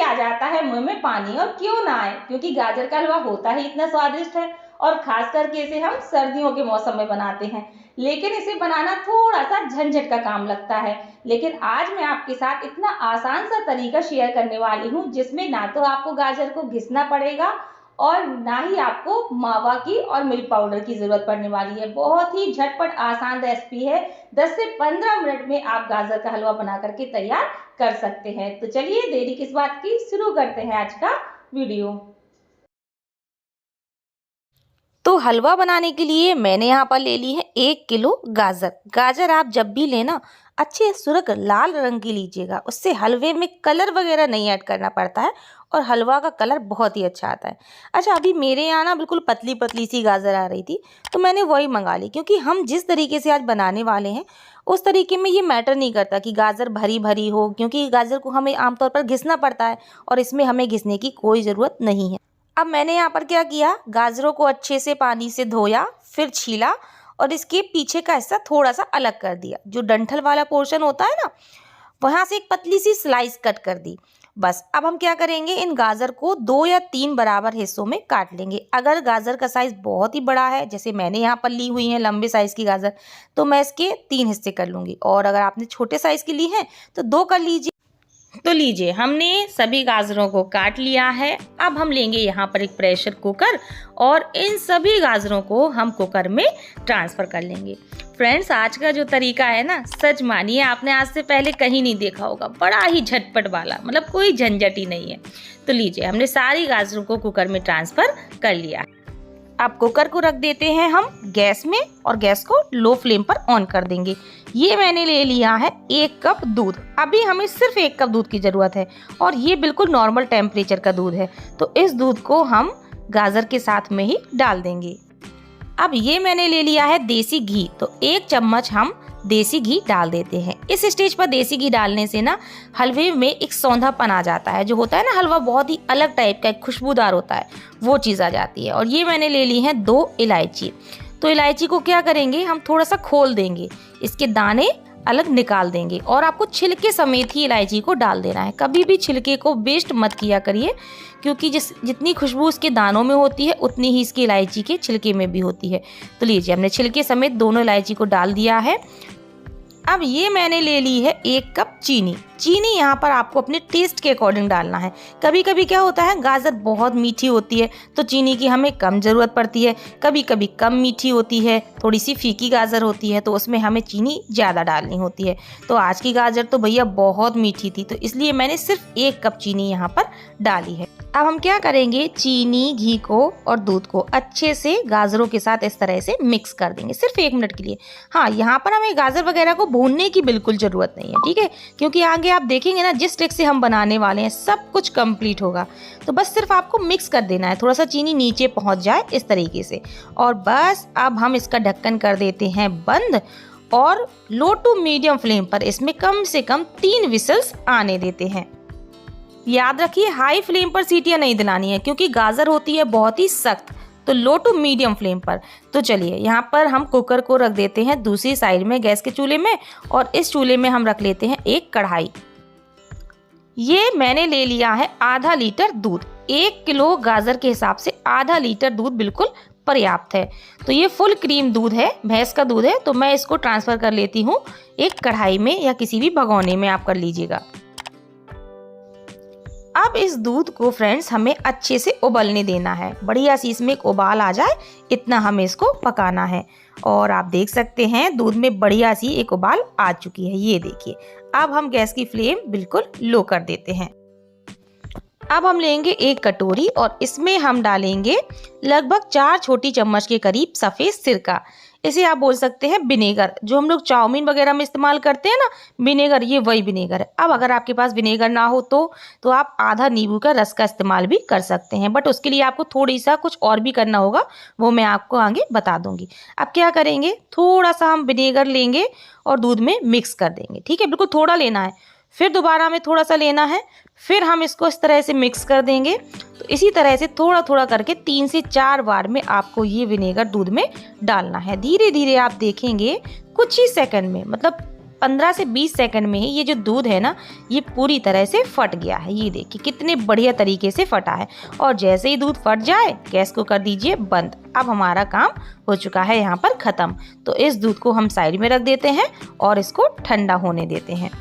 आ जाता है मुंह में पानी। और क्यों ना आए, क्योंकि गाजर का हलवा होता ही इतना स्वादिष्ट है और खास करके इसे हम सर्दियों के मौसम में बनाते हैं। लेकिन इसे बनाना थोड़ा सा झंझट का काम लगता है। लेकिन आज मैं आपके साथ इतना आसान सा तरीका शेयर करने वाली हूँ जिसमें ना तो आपको गाजर को घिसना पड़ेगा और ना ही आपको मावा की और मिल्क पाउडर की जरूरत पड़ने वाली है। बहुत ही झटपट आसान रेसिपी है। 10 से 15 मिनट में आप गाजर का हलवा बना करके तैयार कर सकते हैं। तो चलिए देरी किस बात की, शुरू करते हैं आज का वीडियो। तो हलवा बनाने के लिए मैंने यहाँ पर ले ली है 1 किलो गाजर। गाजर आप जब भी लेना अच्छे सुर्ख लाल रंग की लीजिएगा, उससे हलवे में कलर वगैरह नहीं ऐड करना पड़ता है और हलवा का कलर बहुत ही अच्छा आता है। अच्छा, अभी मेरे यहाँ ना बिल्कुल पतली पतली सी गाजर आ रही थी तो मैंने वही मंगा ली, क्योंकि हम जिस तरीके से आज बनाने वाले हैं उस तरीके में ये मैटर नहीं करता कि गाजर भरी भरी हो, क्योंकि गाजर को हमें आमतौर पर घिसना पड़ता है और इसमें हमें घिसने की कोई ज़रूरत नहीं है। अब मैंने यहाँ पर क्या किया, गाजरों को अच्छे से पानी से धोया, फिर छीला और इसके पीछे का हिस्सा थोड़ा सा अलग कर दिया। जो डंठल वाला पोर्शन होता है ना, वहाँ से एक पतली सी स्लाइस कट कर दी। बस अब हम क्या करेंगे, इन गाजर को 2 या 3 बराबर हिस्सों में काट लेंगे। अगर गाजर का साइज़ बहुत ही बड़ा है, जैसे मैंने यहाँ पर ली हुई है लंबे साइज़ की गाजर, तो मैं इसके 3 हिस्से कर लूँगी। और अगर आपने छोटे साइज़ की ली है तो 2 कर लीजिए। तो लीजिए, हमने सभी गाजरों को काट लिया है। अब हम लेंगे यहाँ पर एक प्रेशर कुकर और इन सभी गाजरों को हम कुकर में ट्रांसफ़र कर लेंगे। फ्रेंड्स, आज का जो तरीका है ना, सच मानिए आपने आज से पहले कहीं नहीं देखा होगा। बड़ा ही झटपट वाला, मतलब कोई झंझट ही नहीं है। तो लीजिए, हमने सारी गाजरों को कुकर में ट्रांसफ़र कर लिया। अब कुकर को रख देते हैं हम गैस में और गैस को लो फ्लेम पर ऑन कर देंगे। ये मैंने ले लिया है 1 कप दूध। अभी हमें सिर्फ 1 कप दूध की ज़रूरत है और ये बिल्कुल नॉर्मल टेम्परेचर का दूध है। तो इस दूध को हम गाजर के साथ में ही डाल देंगे। अब ये मैंने ले लिया है देसी घी, तो 1 चम्मच हम देसी घी डाल देते हैं। इस स्टेज पर देसी घी डालने से ना हलवे में एक सौंधापन आ जाता है। जो होता है ना, हलवा बहुत ही अलग टाइप का, एक खुशबूदार होता है, वो चीज़ आ जाती है। और ये मैंने ले ली है 2 इलायची। तो इलायची को क्या करेंगे, हम थोड़ा सा खोल देंगे, इसके दाने अलग निकाल देंगे और आपको छिलके समेत ही इलायची को डाल देना है। कभी भी छिलके को वेस्ट मत किया करिए, क्योंकि जितनी खुशबू इसके दानों में होती है उतनी ही इसकी इलायची के छिलके में भी होती है। तो लीजिए, हमने छिलके समेत दोनों इलायची को डाल दिया है। अब ये मैंने ले ली है 1 कप चीनी। चीनी यहाँ पर आपको अपने टेस्ट के अकॉर्डिंग डालना है। कभी कभी क्या होता है, गाजर बहुत मीठी होती है तो चीनी की हमें कम ज़रूरत पड़ती है। कभी कभी कम मीठी होती है, थोड़ी सी फीकी गाजर होती है, तो उसमें हमें चीनी ज़्यादा डालनी होती है। तो आज की गाजर तो भैया बहुत मीठी थी, तो इसलिए मैंने सिर्फ 1 कप चीनी यहाँ पर डाली है। अब हम क्या करेंगे, चीनी, घी को और दूध को अच्छे से गाजरों के साथ इस तरह से मिक्स कर देंगे, सिर्फ 1 मिनट के लिए। हाँ, यहाँ पर हमें गाजर वगैरह को भूनने की बिल्कुल ज़रूरत नहीं है, ठीक है, क्योंकि आगे आप देखेंगे ना जिस ट्रिक से हम बनाने वाले हैं सब कुछ कंप्लीट होगा। तो बस सिर्फ आपको मिक्स कर देना है, थोड़ा सा चीनी नीचे पहुँच जाए इस तरीके से। और बस अब हम इसका ढक्कन कर देते हैं बंद और लो टू मीडियम फ्लेम पर इसमें कम से कम 3 विसल्स आने देते हैं। याद रखिए, हाई फ्लेम पर सीटियां नहीं दिलानी है, क्योंकि गाजर होती है बहुत ही सख्त। तो लो टू मीडियम फ्लेम पर। तो चलिए, यहाँ पर हम कुकर को रख देते हैं दूसरी साइड में गैस के चूल्हे में और इस चूल्हे में हम रख लेते हैं एक कढ़ाई। ये मैंने ले लिया है आधा लीटर दूध। 1 किलो गाजर के हिसाब से आधा लीटर दूध बिल्कुल पर्याप्त है। तो ये फुल क्रीम दूध है, भैंस का दूध है। तो मैं इसको ट्रांसफ़र कर लेती हूँ एक कढ़ाई में या किसी भी भगोने में आप कर लीजिएगा। अब इस दूध को फ्रेंड्स हमें अच्छे से उबलने देना है। बढ़िया सी इसमें एक उबाल आ जाए, इतना हमें इसको पकाना है। और आप देख सकते हैं दूध में बढ़िया सी एक उबाल आ चुकी है, ये देखिए। अब हम गैस की फ्लेम बिल्कुल लो कर देते हैं। अब हम लेंगे एक कटोरी और इसमें हम डालेंगे लगभग 4 छोटी चम्मच के करीब सफ़ेद सिरका। इसे आप बोल सकते हैं विनेगर, जो हम लोग चाउमीन वगैरह में इस्तेमाल करते हैं ना विनेगर, ये वही विनेगर है। अब अगर आपके पास विनेगर ना हो तो आप आधा नींबू का रस का इस्तेमाल भी कर सकते हैं, बट उसके लिए आपको थोड़ी सा कुछ और भी करना होगा, वो मैं आपको आगे बता दूंगी। अब क्या करेंगे, थोड़ा सा हम विनेगर लेंगे और दूध में मिक्स कर देंगे, ठीक है, बिल्कुल थोड़ा लेना है। फिर दोबारा में थोड़ा सा लेना है, फिर हम इसको इस तरह से मिक्स कर देंगे। तो इसी तरह से थोड़ा थोड़ा करके 3 से 4 बार में आपको ये विनेगर दूध में डालना है। धीरे धीरे आप देखेंगे कुछ ही सेकंड में, मतलब 15 से 20 सेकंड में ही ये जो दूध है ना ये पूरी तरह से फट गया है। ये देखिए कितने बढ़िया तरीके से फटा है। और जैसे ही दूध फट जाए गैस को कर दीजिए बंद। अब हमारा काम हो चुका है यहाँ पर ख़त्म। तो इस दूध को हम साइड में रख देते हैं और इसको ठंडा होने देते हैं।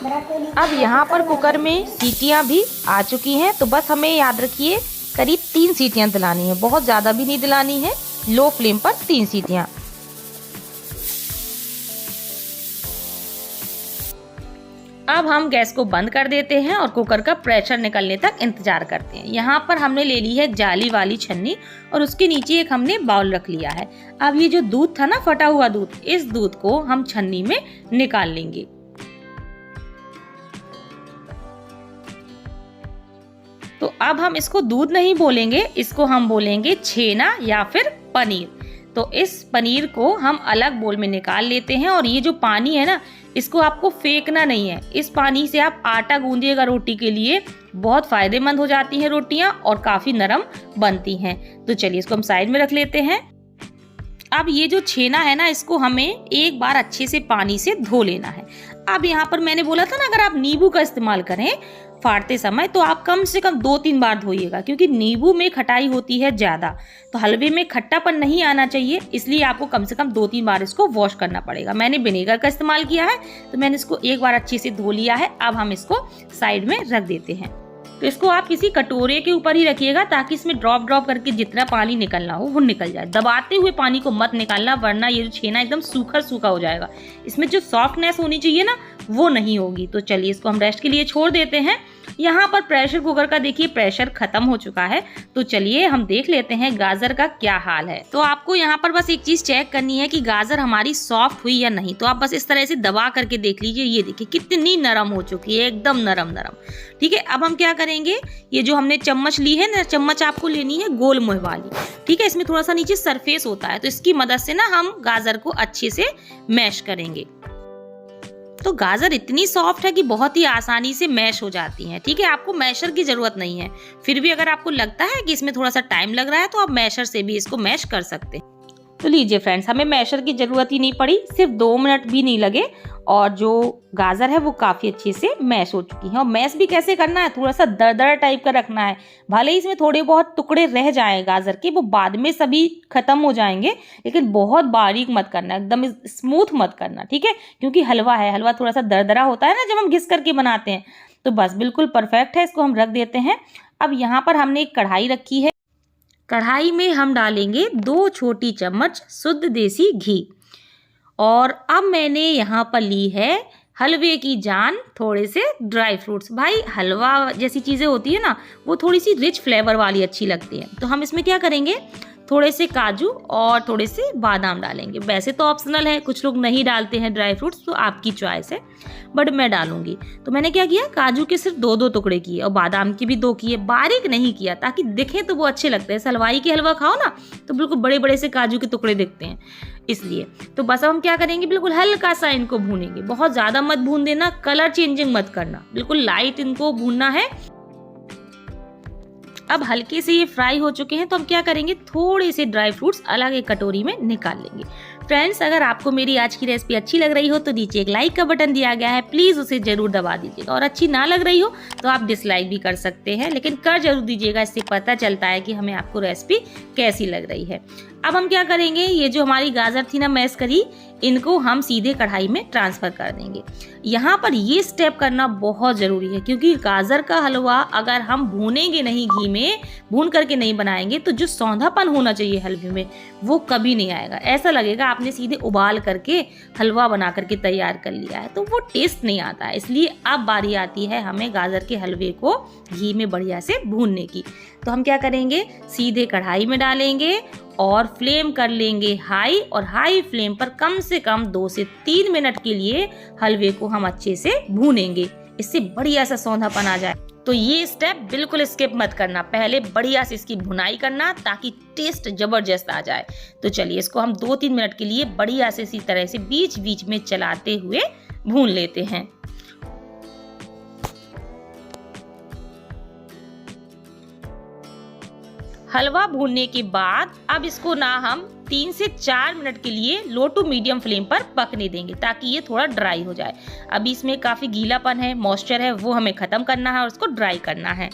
अब यहाँ पर कुकर में सीटियाँ भी आ चुकी हैं। तो बस हमें याद रखिए करीब 3 सीटियाँ दिलानी है, बहुत ज़्यादा भी नहीं दिलानी है। लो फ्लेम पर 3 सीटियाँ। अब हम गैस को बंद कर देते हैं और कुकर का प्रेशर निकलने तक इंतजार करते हैं। यहाँ पर हमने ले ली है जाली वाली छन्नी और उसके नीचे एक हमने बाउल रख लिया है। अब ये जो दूध था ना, फटा हुआ दूध, इस दूध को हम छन्नी में निकाल लेंगे। तो अब हम इसको दूध नहीं बोलेंगे, इसको हम बोलेंगे छेना या फिर पनीर। तो इस पनीर को हम अलग बोल में निकाल लेते हैं। और ये जो पानी है ना, इसको आपको फेंकना नहीं है। इस पानी से आप आटा गूंदिएगा रोटी के लिए, बहुत फायदेमंद हो जाती हैं रोटियां और काफी नरम बनती हैं। तो चलिए इसको हम साइड में रख लेते हैं। अब ये जो छेना है ना, इसको हमें एक बार अच्छे से पानी से धो लेना है। अब यहाँ पर मैंने बोला था ना, अगर आप नींबू का इस्तेमाल करें फाड़ते समय तो आप कम से कम 2-3 बार धोइएगा, क्योंकि नींबू में खटाई होती है ज़्यादा। तो हलवे में खट्टापन नहीं आना चाहिए, इसलिए आपको कम से कम 2-3 बार इसको वॉश करना पड़ेगा। मैंने विनेगर का इस्तेमाल किया है, तो मैंने इसको एक बार अच्छे से धो लिया है। अब हम इसको साइड में रख देते हैं। तो इसको आप किसी कटोरे के ऊपर ही रखिएगा, ताकि इसमें ड्रॉप ड्रॉप करके जितना पानी निकलना हो वो निकल जाए। दबाते हुए पानी को मत निकालना, वरना ये जो छेना एकदम सूखा सूखा हो जाएगा। इसमें जो सॉफ्टनेस होनी चाहिए ना, वो नहीं होगी। तो चलिए इसको हम रेस्ट के लिए छोड़ देते हैं। यहाँ पर प्रेशर कुकर का देखिए प्रेशर खत्म हो चुका है। तो चलिए हम देख लेते हैं गाजर का क्या हाल है। तो आपको यहाँ पर बस एक चीज चेक करनी है कि गाजर हमारी सॉफ्ट हुई या नहीं। तो आप बस इस तरह से दबा करके देख लीजिए। ये देखिए कितनी नरम हो चुकी है, एकदम नरम नरम। ठीक है, अब हम क्या करेंगे, ये जो हमने चम्मच ली है ना, चम्मच आपको लेनी है गोल मुंह वाली। ठीक है, इसमें थोड़ा सा नीचे सरफेस होता है, तो इसकी मदद से ना हम गाजर को अच्छे से मैश करेंगे। तो गाजर इतनी सॉफ्ट है कि बहुत ही आसानी से मैश हो जाती हैं। ठीक है, आपको मैशर की जरूरत नहीं है। फिर भी अगर आपको लगता है कि इसमें थोड़ा सा टाइम लग रहा है, तो आप मैशर से भी इसको मैश कर सकते हैं। तो लीजिए फ्रेंड्स, हमें मैशर की जरूरत ही नहीं पड़ी, सिर्फ 2 मिनट भी नहीं लगे और जो गाजर है वो काफी अच्छे से मैश हो चुकी है। और मैश भी कैसे करना है, थोड़ा सा दरदरा टाइप का रखना है। भले ही इसमें थोड़े बहुत टुकड़े रह जाएं गाजर के, वो बाद में सभी खत्म हो जाएंगे, लेकिन बहुत बारीक मत करना, एकदम स्मूथ मत करना। ठीक है, क्योंकि हलवा है, हलवा थोड़ा सा दरदरा होता है ना जब हम घिस करके बनाते हैं। तो बस बिल्कुल परफेक्ट है, इसको हम रख देते हैं। अब यहाँ पर हमने एक कढ़ाई रखी है। कढ़ाई में हम डालेंगे 2 छोटी चम्मच शुद्ध देसी घी। और अब मैंने यहाँ पर ली है हलवे की जान, थोड़े से ड्राई फ्रूट्स। भाई हलवा जैसी चीज़ें होती है ना, वो थोड़ी सी रिच फ्लेवर वाली अच्छी लगती है। तो हम इसमें क्या करेंगे, थोड़े से काजू और थोड़े से बादाम डालेंगे। वैसे तो ऑप्शनल है, कुछ लोग नहीं डालते हैं ड्राई फ्रूट्स, तो आपकी चॉइस है, बट मैं डालूंगी। तो मैंने क्या किया, काजू के सिर्फ 2-2 टुकड़े किए और बादाम के भी 2 किए। बारीक नहीं किया, ताकि दिखे तो वो अच्छे लगते हैं। हलवाई के हलवा खाओ ना, तो बिल्कुल बड़े बड़े से काजू के टुकड़े दिखते हैं, इसलिए। तो बस अब हम क्या करेंगे, बिल्कुल हल्का सा इनको भूनेंगे। बहुत ज़्यादा मत भून देना, कलर चेंजिंग मत करना, बिल्कुल लाइट इनको भूनना है। अब हल्के से ये फ्राई हो चुके हैं, तो हम क्या करेंगे, थोड़े से ड्राई फ्रूट्स अलग एक कटोरी में निकाल लेंगे। फ्रेंड्स, अगर आपको मेरी आज की रेसिपी अच्छी लग रही हो तो नीचे एक लाइक का बटन दिया गया है, प्लीज़ उसे जरूर दबा दीजिएगा। और अच्छी ना लग रही हो तो आप डिसलाइक भी कर सकते हैं, लेकिन कर जरूर दीजिएगा, इससे पता चलता है कि हमें आपको रेसिपी कैसी लग रही है। अब हम क्या करेंगे, ये जो हमारी गाजर थी ना मैश करी, इनको हम सीधे कढ़ाई में ट्रांसफ़र कर देंगे। यहाँ पर ये स्टेप करना बहुत ज़रूरी है, क्योंकि गाजर का हलवा अगर हम भूनेंगे नहीं, घी में भून करके नहीं बनाएंगे, तो जो सौंधापन होना चाहिए हलवे में वो कभी नहीं आएगा। ऐसा लगेगा आपने सीधे उबाल करके हलवा बना करके तैयार कर लिया है, तो वो टेस्ट नहीं आता है। इसलिए अब बारी आती है हमें गाजर के हलवे को घी में बढ़िया से भूनने की। तो हम क्या करेंगे, सीधे कढ़ाई में डालेंगे और फ्लेम कर लेंगे हाई, और हाई फ्लेम पर कम से कम 2 से 3 मिनट के लिए हलवे को हम अच्छे से भूनेंगे, इससे बढ़िया सा सौंधापन आ जाए। तो ये स्टेप बिल्कुल स्किप मत करना, पहले बढ़िया से इसकी भुनाई करना, ताकि टेस्ट जबरदस्त आ जाए। तो चलिए इसको हम 2-3 मिनट के लिए बढ़िया से इसी तरह से बीच बीच में चलाते हुए भून लेते हैं। हलवा भूनने के बाद अब इसको ना हम 3 से 4 मिनट के लिए लो टू मीडियम फ्लेम पर पकने देंगे ताकि ये थोड़ा ड्राई हो जाए। अभी इसमें काफ़ी गीलापन है, मॉइस्चर है, वो हमें ख़त्म करना है और इसको ड्राई करना है।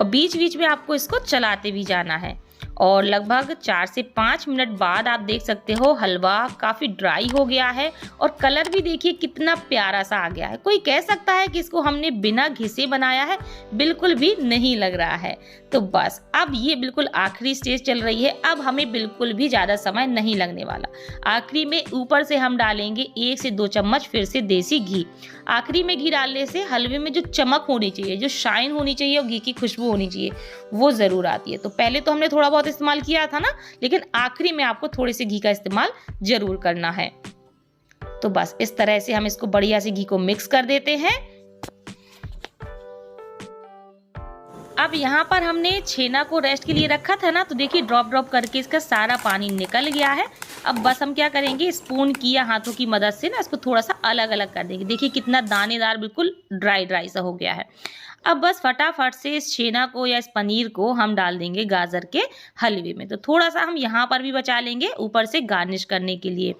और बीच बीच में आपको इसको चलाते भी जाना है। और लगभग 4 से 5 मिनट बाद आप देख सकते हो हलवा काफ़ी ड्राई हो गया है और कलर भी देखिए कितना प्यारा सा आ गया है। कोई कह सकता है कि इसको हमने बिना घिसे बनाया है, बिल्कुल भी नहीं लग रहा है। तो बस अब ये बिल्कुल आखिरी स्टेज चल रही है। अब हमें बिल्कुल भी ज़्यादा समय नहीं लगने वाला। आखिरी में ऊपर से हम डालेंगे 1 से 2 चम्मच फिर से देसी घी। आखिरी में घी डालने से हलवे में जो चमक होनी चाहिए, जो शाइन होनी चाहिए और घी की खुशबू होनी चाहिए, वो ज़रूर आती है। तो पहले तो हमने थोड़ा बहुत इस्तेमाल किया था ना, लेकिन आखिरी में आपको थोड़े से घी का इस्तेमाल जरूर करना है। तो बस इस तरह से हम इसको बढ़िया से घी को मिक्स कर देते हैं। अब यहाँ पर हमने छेना को रेस्ट के लिए रखा था ना, तो देखिए ड्रॉप ड्रॉप करके इसका सारा पानी निकल गया है। अब बस हम क्या करेंगे, स्पून की या हाथों की मदद से ना इसको थोड़ा सा अलग अलग कर देंगे। देखिए कितना दानेदार बिल्कुल ड्राई ड्राई सा हो गया है। अब बस फटाफट से इस छेना को या इस पनीर को हम डाल देंगे गाजर के हलवे में। तो थोड़ा सा हम यहाँ पर भी बचा लेंगे ऊपर से गार्निश करने के लिए।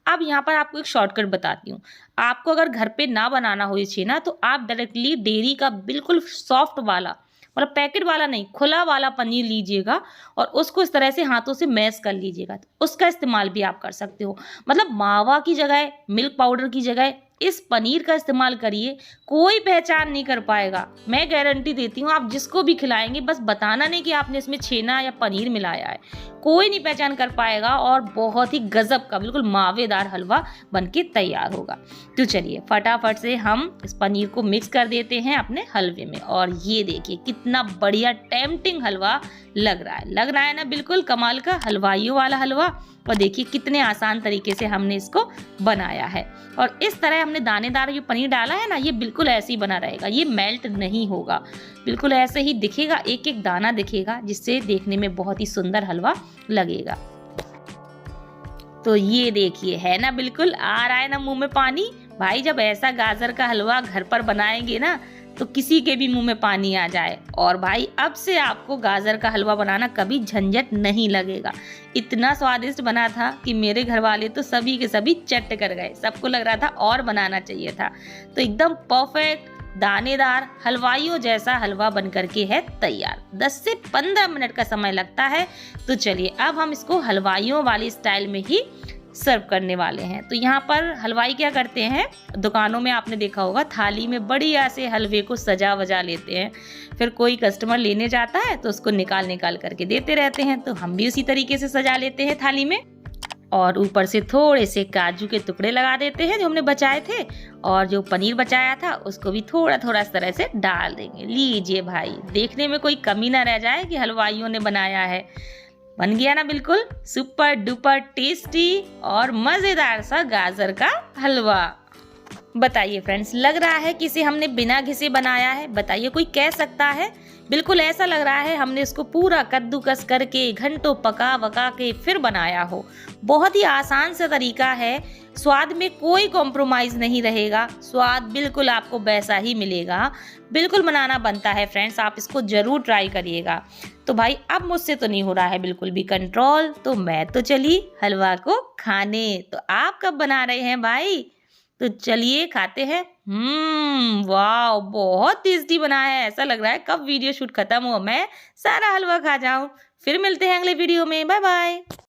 अब यहाँ पर आपको एक शॉर्टकट बताती हूँ। आपको अगर घर पे ना बनाना हो ये छेना, तो आप डायरेक्टली डेयरी का बिल्कुल सॉफ्ट वाला, मतलब पैकेट वाला नहीं, खुला वाला पनीर लीजिएगा और उसको इस तरह से हाथों से मैश कर लीजिएगा। तो उसका इस्तेमाल भी आप कर सकते हो। मतलब मावा की जगह, मिल्क पाउडर की जगह इस पनीर का इस्तेमाल करिए। कोई पहचान नहीं कर पाएगा, मैं गारंटी देती हूँ। आप जिसको भी खिलाएंगे बस बताना नहीं कि आपने इसमें छेना या पनीर मिलाया है, कोई नहीं पहचान कर पाएगा और बहुत ही गजब का बिल्कुल मावेदार हलवा बनके तैयार होगा। तो चलिए फटाफट से हम इस पनीर को मिक्स कर देते हैं अपने हलवे में। और ये देखिए कितना बढ़िया टेम्पटिंग हलवा लग रहा है ना, बिल्कुल कमाल का हलवाइयों वाला हलवा। और देखिए कितने आसान तरीके से हमने इसको बनाया है। और इस तरह हमने दानेदार जो पनीर डाला है ना, ये बिल्कुल ऐसे ही बना रहेगा, ये मेल्ट नहीं होगा, बिल्कुल ऐसे ही दिखेगा, एक एक दाना दिखेगा, जिससे देखने में बहुत ही सुंदर हलवा लगेगा। तो ये देखिए है ना, बिल्कुल आ रहा है ना मुंह में पानी। भाई जब ऐसा गाजर का हलवा घर पर बनाएंगे ना, तो किसी के भी मुंह में पानी आ जाए। और भाई अब से आपको गाजर का हलवा बनाना कभी झंझट नहीं लगेगा। इतना स्वादिष्ट बना था कि मेरे घर वाले तो सभी के सभी चट कर गए, सबको लग रहा था और बनाना चाहिए था। तो एकदम परफेक्ट दानेदार हलवाइयों जैसा हलवा बन करके है तैयार। 10 से 15 मिनट का समय लगता है। तो चलिए अब हम इसको हलवाइयों वाली स्टाइल में ही सर्व करने वाले हैं। तो यहाँ पर हलवाई क्या करते हैं, दुकानों में आपने देखा होगा थाली में बढ़िया से हलवे को सजा वजा लेते हैं। फिर कोई कस्टमर लेने जाता है तो उसको निकाल निकाल करके देते रहते हैं। तो हम भी उसी तरीके से सजा लेते हैं थाली में और ऊपर से थोड़े से काजू के टुकड़े लगा देते हैं जो हमने बचाए थे। और जो पनीर बचाया था उसको भी थोड़ा थोड़ा इस तरह से डाल देंगे। लीजिए भाई, देखने में कोई कमी ना रह जाए कि हलवाइयों ने बनाया है। बन गया ना बिल्कुल सुपर डुपर टेस्टी और मजेदार सा गाजर का हलवा। बताइए फ्रेंड्स, लग रहा है कि इसे हमने बिना घिसे बनाया है? बताइए, कोई कह सकता है? बिल्कुल ऐसा लग रहा है हमने इसको पूरा कद्दूकस करके घंटों पका वका के फिर बनाया हो। बहुत ही आसान सा तरीका है, स्वाद में कोई कॉम्प्रोमाइज नहीं रहेगा, स्वाद बिल्कुल आपको वैसा ही मिलेगा। बिल्कुल बनाना बनता है फ्रेंड्स, आप इसको जरूर ट्राई करिएगा। तो भाई अब मुझसे तो नहीं हो रहा है बिल्कुल भी कंट्रोल, तो मैं तो चली हलवा को खाने। तो आप कब बना रहे हैं भाई? तो चलिए खाते हैं। वाह, बहुत टेस्टी बना है। ऐसा लग रहा है कब वीडियो शूट खत्म हो मैं सारा हलवा खा जाऊं। फिर मिलते हैं अगले वीडियो में। Bye bye.